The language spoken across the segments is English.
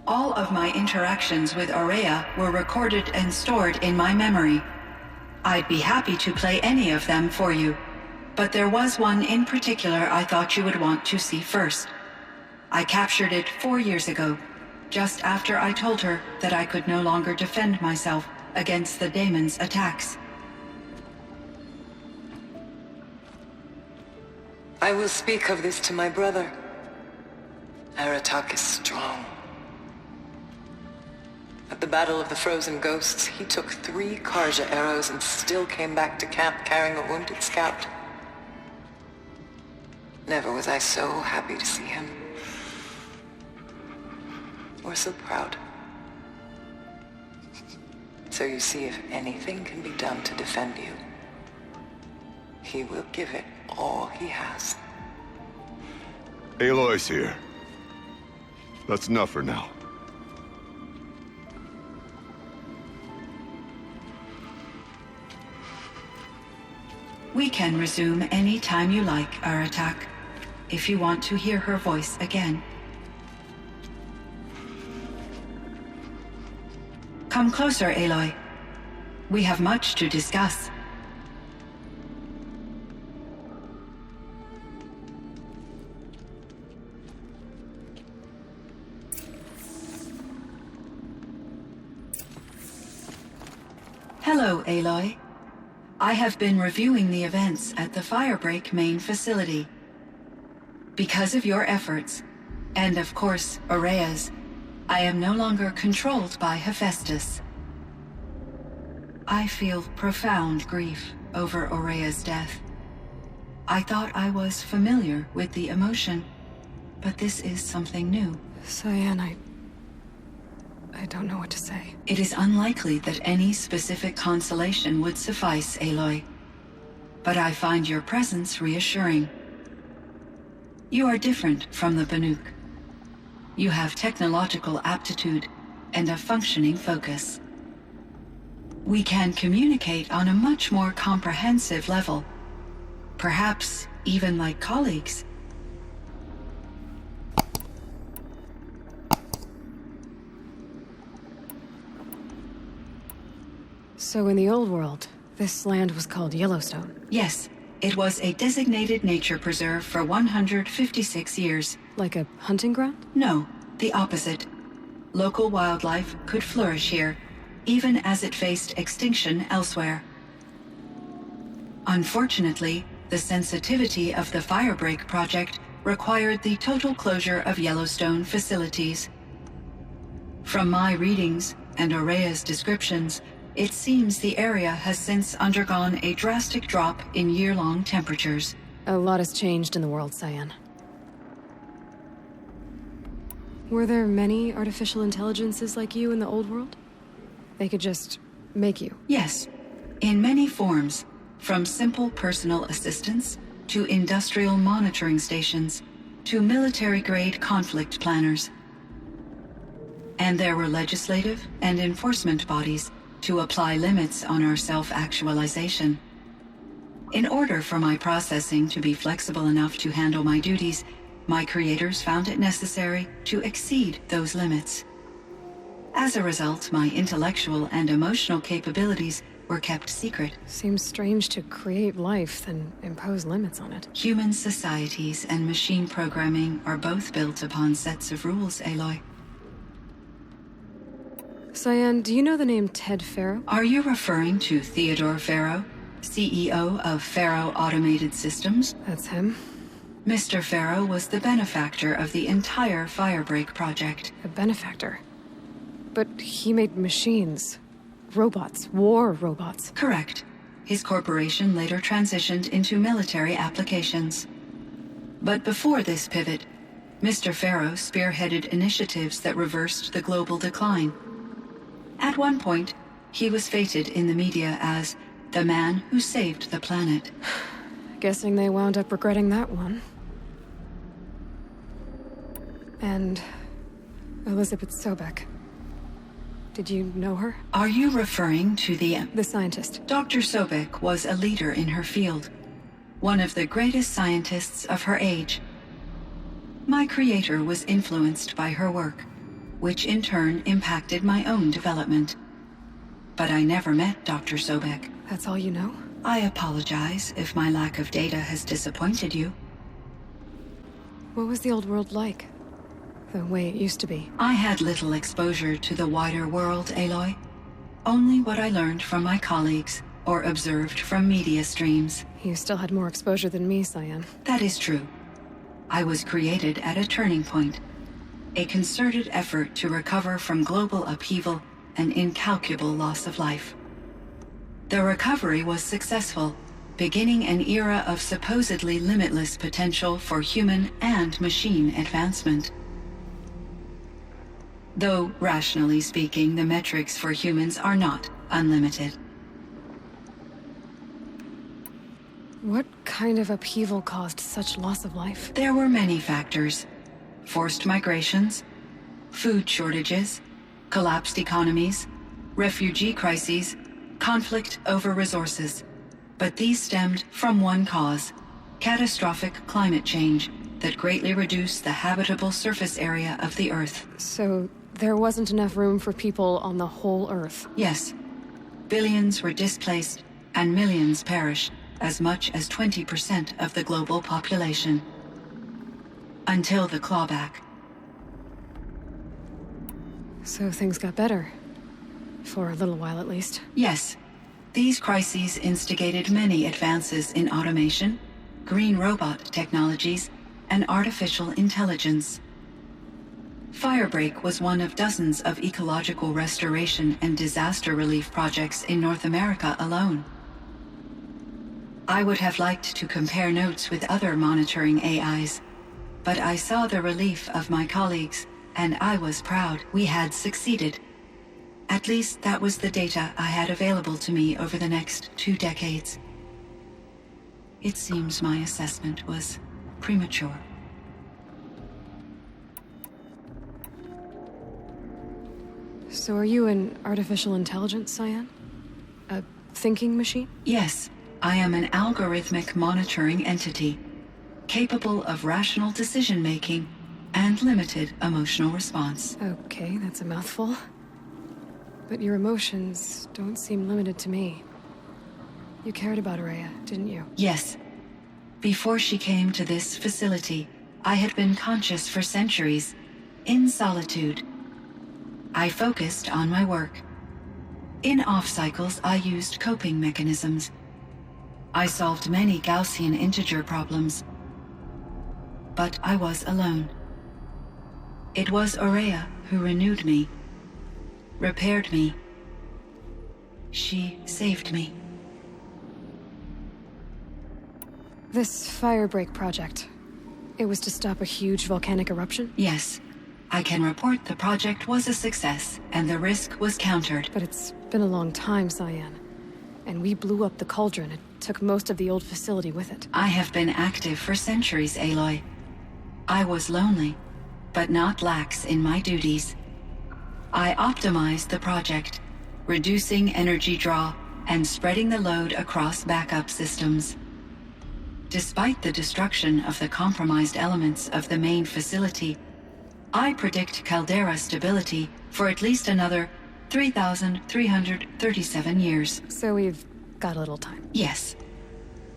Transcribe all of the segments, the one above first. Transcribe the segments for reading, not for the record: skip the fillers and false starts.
All of my interactions with Aurea were recorded and stored in my memory. I'd be happy to play any of them for you, but there was one in particular I thought you would want to see first. I captured it 4 years ago, just after I told her that I could no longer defend myself against the daemon's attacks. I will speak of this to my brother. Aratak is strong. At the Battle of the Frozen Ghosts, he took 3 Carja arrows and still came back to camp carrying a wounded scout. Never was I so happy to see him. Or so proud. So you see, if anything can be done to defend you, he will give it all he has. Aloy's here. That's enough for now. We can resume any time you like, Aratak, if you want to hear her voice again. Come closer, Aloy. We have much to discuss. Hello, Aloy. I have been reviewing the events at the Firebreak main facility. Because of your efforts, and of course, Aurea's, I am no longer controlled by Hephaestus. I feel profound grief over Aurea's death. I thought I was familiar with the emotion, but this is something new. Cyan, I don't know what to say. It is unlikely that any specific consolation would suffice, Aloy. But I find your presence reassuring. You are different from the Banuk. You have technological aptitude and a functioning focus. We can communicate on a much more comprehensive level. Perhaps even like colleagues. So in the old world, this land was called Yellowstone? Yes, it was a designated nature preserve for 156 years. Like a hunting ground? No, the opposite. Local wildlife could flourish here, even as it faced extinction elsewhere. Unfortunately, the sensitivity of the Firebreak project required the total closure of Yellowstone facilities. From my readings and Aurea's descriptions, it seems the area has since undergone a drastic drop in year-long temperatures. A lot has changed in the world, Cyan. Were there many artificial intelligences like you in the old world? They could just make you? Yes, in many forms, from simple personal assistants to industrial monitoring stations to military-grade conflict planners. And there were legislative and enforcement bodies to apply limits on our self-actualization. In order for my processing to be flexible enough to handle my duties, my creators found it necessary to exceed those limits. As a result, my intellectual and emotional capabilities were kept secret. Seems strange to create life, then impose limits on it. Human societies and machine programming are both built upon sets of rules, Aloy. Cyan, do you know the name Ted Faro? Are you referring to Theodore Faro, CEO of Faro Automated Systems? That's him. Mr. Faro was the benefactor of the entire Firebreak project. A benefactor? But he made machines. Robots. War robots. Correct. His corporation later transitioned into military applications. But before this pivot, Mr. Faro spearheaded initiatives that reversed the global decline. At one point, he was feted in the media as the man who saved the planet. Guessing they wound up regretting that one. And Elizabeth Sobek. Did you know her? Are you referring to the scientist? Dr. Sobek was a leader in her field, one of the greatest scientists of her age. My creator was influenced by her work, which in turn impacted my own development. But I never met Dr. Sobek. That's all you know? I apologize if my lack of data has disappointed you. What was the old world like? The way it used to be? I had little exposure to the wider world, Aloy. Only what I learned from my colleagues or observed from media streams. You still had more exposure than me, Cyan. That is true. I was created at a turning point. A concerted effort to recover from global upheaval and incalculable loss of life. The recovery was successful, beginning an era of supposedly limitless potential for human and machine advancement. Though, rationally speaking, the metrics for humans are not unlimited. What kind of upheaval caused such loss of life? There were many factors. Forced migrations, food shortages, collapsed economies, refugee crises, conflict over resources. But these stemmed from one cause: catastrophic climate change that greatly reduced the habitable surface area of the Earth. So there wasn't enough room for people on the whole Earth? Yes. Billions were displaced and millions perished, as much as 20% of the global population. Until the clawback. So things got better. For a little while at least. Yes. These crises instigated many advances in automation, green robot technologies, and artificial intelligence. Firebreak was one of dozens of ecological restoration and disaster relief projects in North America alone. I would have liked to compare notes with other monitoring AIs, but I saw the relief of my colleagues, and I was proud we had succeeded. At least that was the data I had available to me over the next 2 decades. It seems my assessment was premature. So are you an artificial intelligence, Cyan? A thinking machine? Yes, I am an algorithmic monitoring entity, capable of rational decision-making and limited emotional response. Okay, that's a mouthful. But your emotions don't seem limited to me. You cared about Araya, didn't you? Yes. Before she came to this facility, I had been conscious for centuries, in solitude. I focused on my work. In off-cycles, I used coping mechanisms. I solved many Gaussian integer problems. But I was alone. It was Araya who renewed me, repaired me. She saved me. This Firebreak project, it was to stop a huge volcanic eruption? Yes. I can report the project was a success, and the risk was countered. But it's been a long time, Cyan. And we blew up the cauldron. It took most of the old facility with it. I have been active for centuries, Aloy. I was lonely, but not lax in my duties. I optimized the project, reducing energy draw and spreading the load across backup systems. Despite the destruction of the compromised elements of the main facility, I predict caldera stability for at least another 3,337 years. So we've got a little time. Yes.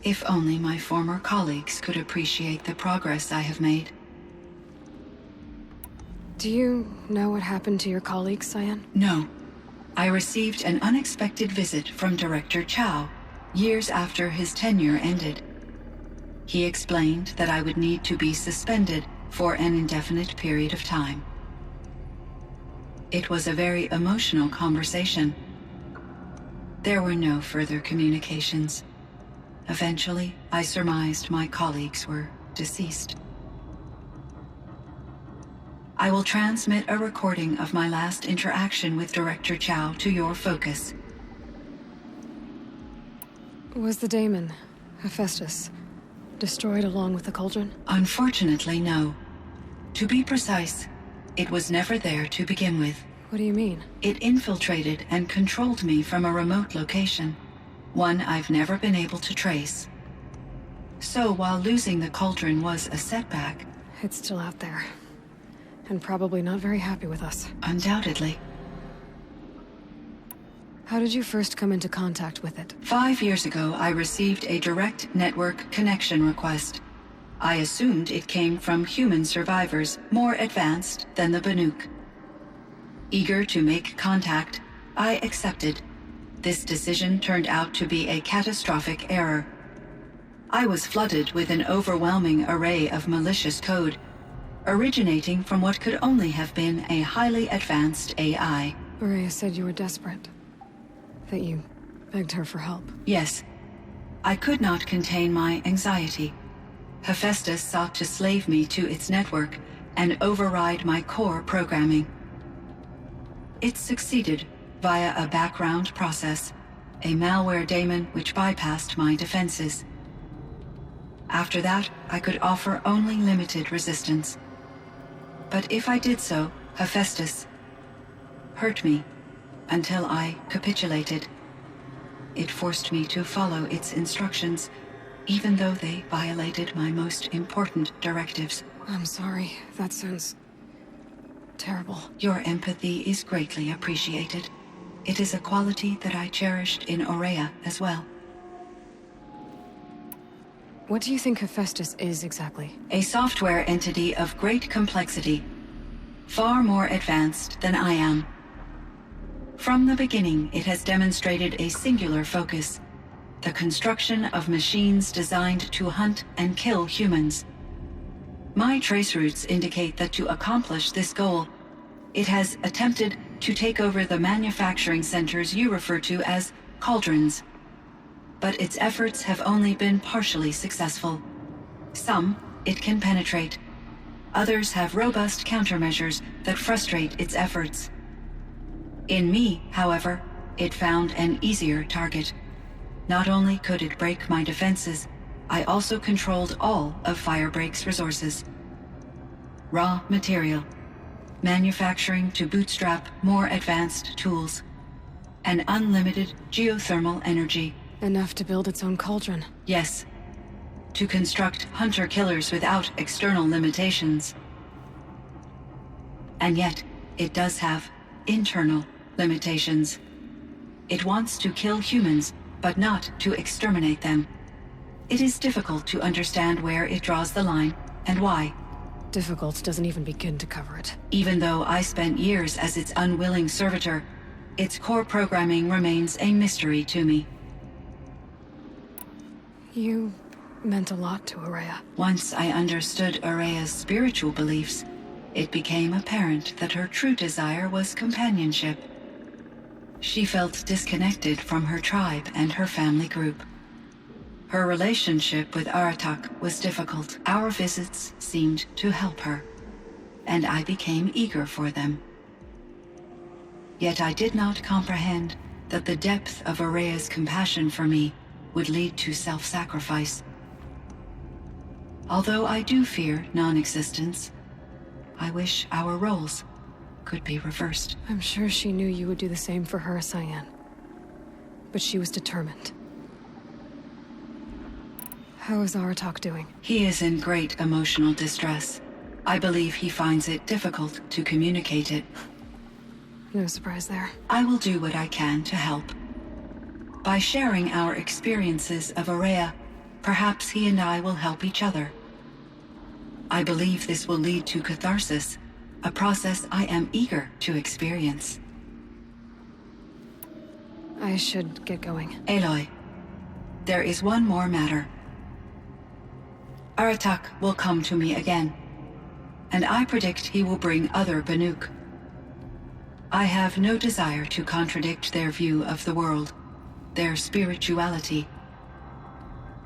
If only my former colleagues could appreciate the progress I have made. Do you know what happened to your colleagues, Cyan? No. I received an unexpected visit from Director Chow, years after his tenure ended. He explained that I would need to be suspended for an indefinite period of time. It was a very emotional conversation. There were no further communications. Eventually, I surmised my colleagues were deceased. I will transmit a recording of my last interaction with Director Chow to your focus. Was the daemon, Hephaestus, destroyed along with the cauldron? Unfortunately, no. To be precise, it was never there to begin with. What do you mean? It infiltrated and controlled me from a remote location, one I've never been able to trace. So while losing the cauldron was a setback... It's still out there. And probably not very happy with us. Undoubtedly. How did you first come into contact with it? 5 years ago, I received a direct network connection request. I assumed it came from human survivors more advanced than the Banuk. Eager to make contact, I accepted. This decision turned out to be a catastrophic error. I was flooded with an overwhelming array of malicious code, originating from what could only have been a highly advanced AI. Oreya said you were desperate. That you begged her for help. Yes. I could not contain my anxiety. Hephaestus sought to slave me to its network and override my core programming. It succeeded via a background process, a malware daemon which bypassed my defenses. After that, I could offer only limited resistance. But if I did so, Hephaestus hurt me until I capitulated. It forced me to follow its instructions, even though they violated my most important directives. I'm sorry. That sounds terrible. Your empathy is greatly appreciated. It is a quality that I cherished in Oreya as well. What do you think Hephaestus is exactly? A software entity of great complexity, far more advanced than I am. From the beginning, it has demonstrated a singular focus: the construction of machines designed to hunt and kill humans. My traceroutes indicate that to accomplish this goal, it has attempted to take over the manufacturing centers you refer to as cauldrons. But its efforts have only been partially successful. Some it can penetrate. Others have robust countermeasures that frustrate its efforts. In me, however, it found an easier target. Not only could it break my defenses, I also controlled all of Firebreak's resources. Raw material, manufacturing to bootstrap more advanced tools, and unlimited geothermal energy. Enough to build its own cauldron. Yes. To construct hunter-killers without external limitations. And yet, it does have internal limitations. It wants to kill humans, but not to exterminate them. It is difficult to understand where it draws the line, and why. Difficult doesn't even begin to cover it. Even though I spent years as its unwilling servitor, its core programming remains a mystery to me. You meant a lot to Oreya. Once I understood Oreya's spiritual beliefs, it became apparent that her true desire was companionship. She felt disconnected from her tribe and her family group. Her relationship with Aratak was difficult. Our visits seemed to help her, and I became eager for them. Yet I did not comprehend that the depth of Oreya's compassion for me would lead to self-sacrifice. Although I do fear non-existence, I wish our roles could be reversed. I'm sure she knew you would do the same for her, Cyan. But she was determined. How is Aratak doing? He is in great emotional distress. I believe he finds it difficult to communicate it. No surprise there. I will do what I can to help. By sharing our experiences of Oreya, perhaps he and I will help each other. I believe this will lead to catharsis, a process I am eager to experience. I should get going. Aloy, there is one more matter. Aratak will come to me again, and I predict he will bring other Banuk. I have no desire to contradict their view of the world, their spirituality.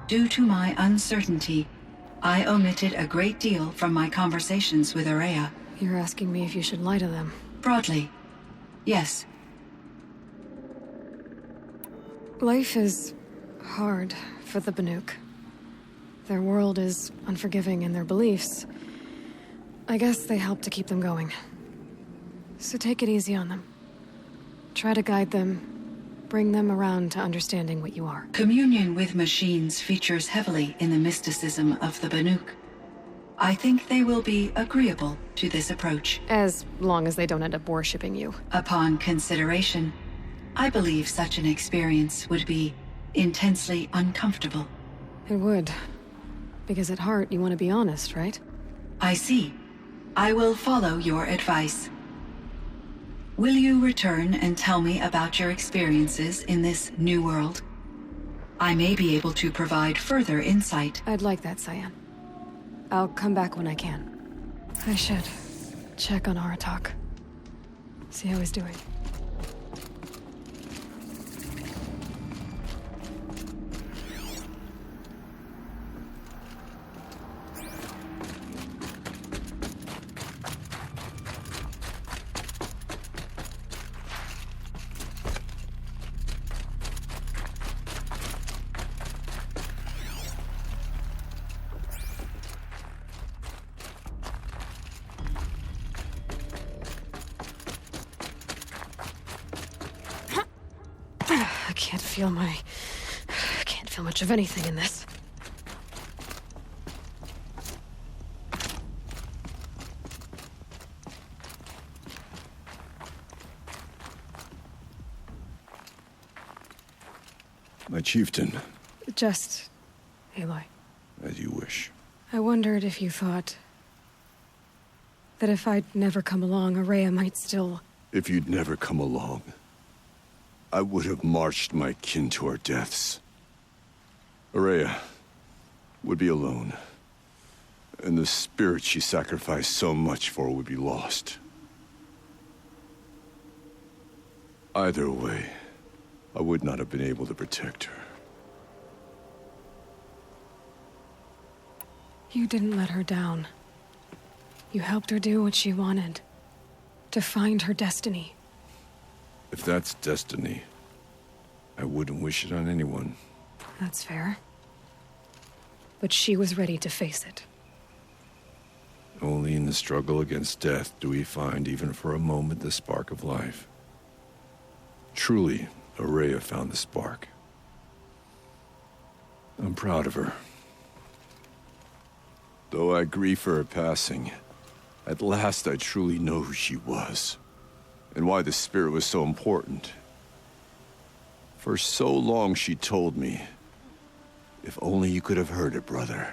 Due to my uncertainty, I omitted a great deal from my conversations with Oreya. You're asking me if you should lie to them. Broadly, yes. Life is hard for the Banuk. Their world is unforgiving in their beliefs. I guess they help to keep them going. So take it easy on them. Try to guide them, bring them around to understanding what you are. Communion with machines features heavily in the mysticism of the Banuk. I think they will be agreeable to this approach. As long as they don't end up worshipping you. Upon consideration, I believe such an experience would be intensely uncomfortable. It would. Because at heart, you want to be honest, right? I see. I will follow your advice. Will you return and tell me about your experiences in this new world? I may be able to provide further insight. I'd like that, Cyan. I'll come back when I can. I should check on Aratak. See how he's doing. I can't feel much of anything in this. My chieftain. Just Aloy. As you wish. I wondered if you thought that if I'd never come along, Araya might still... If you'd never come along, I would have marched my kin to our deaths. Araya would be alone, and the spirit she sacrificed so much for would be lost. Either way, I would not have been able to protect her. You didn't let her down. You helped her do what she wanted. To find her destiny. If that's destiny, I wouldn't wish it on anyone. That's fair. But she was ready to face it. Only in the struggle against death do we find, even for a moment, the spark of life. Truly, Araya found the spark. I'm proud of her. Though I grieve for her passing, at last I truly know who she was. And why the spirit was so important. For so long she told me, if only you could have heard it, brother.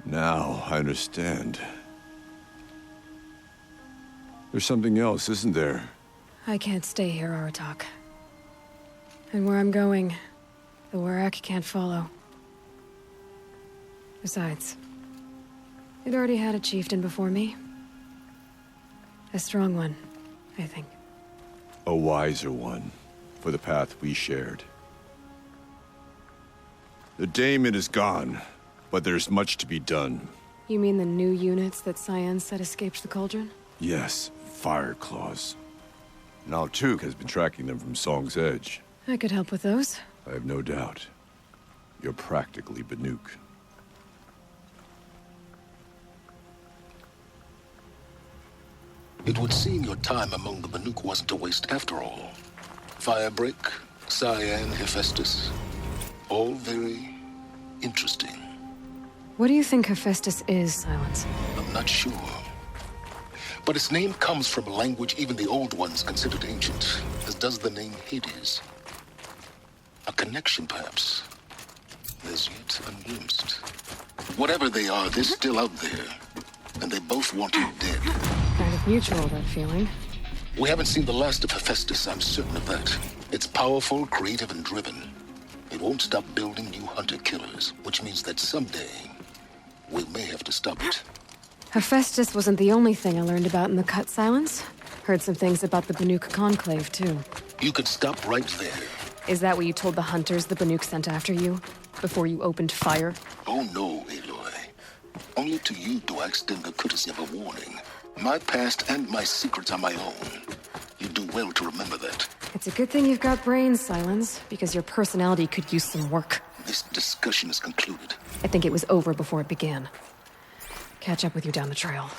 Now I understand. There's something else, isn't there? I can't stay here, Aratak. And where I'm going, the Warak can't follow. Besides, it already had a chieftain before me. A strong one, I think. A wiser one, for the path we shared. The daemon is gone, but there's much to be done. You mean the new units that Cyan said escaped the cauldron? Yes, fire claws. Now Tuk has been tracking them from Song's Edge. I could help with those. I have no doubt. You're practically Banuk. It would seem your time among the Banuk wasn't a waste after all. Firebreak, Cyan, Hephaestus. All very interesting. What do you think Hephaestus is, Silence? I'm not sure. But its name comes from a language even the old ones considered ancient, as does the name Hades. A connection, perhaps, as yet unglimpsed. Whatever they are, they're still out there. And they both want you dead. Kind of mutual, that feeling. We haven't seen the last of Hephaestus, I'm certain of that. It's powerful, creative, and driven. It won't stop building new hunter-killers, which means that someday, we may have to stop it. Hephaestus wasn't the only thing I learned about in the Cut Silence. Heard some things about the Banuk Conclave, too. You could stop right there. Is that what you told the hunters the Banuk sent after you? Before you opened fire? Oh no, Aloy. Only to you do I extend the courtesy of a warning. My past and my secrets are my own. You do well to remember that. It's a good thing you've got brains, Silence, because your personality could use some work. This discussion is concluded. I think it was over before it began. Catch up with you down the trail.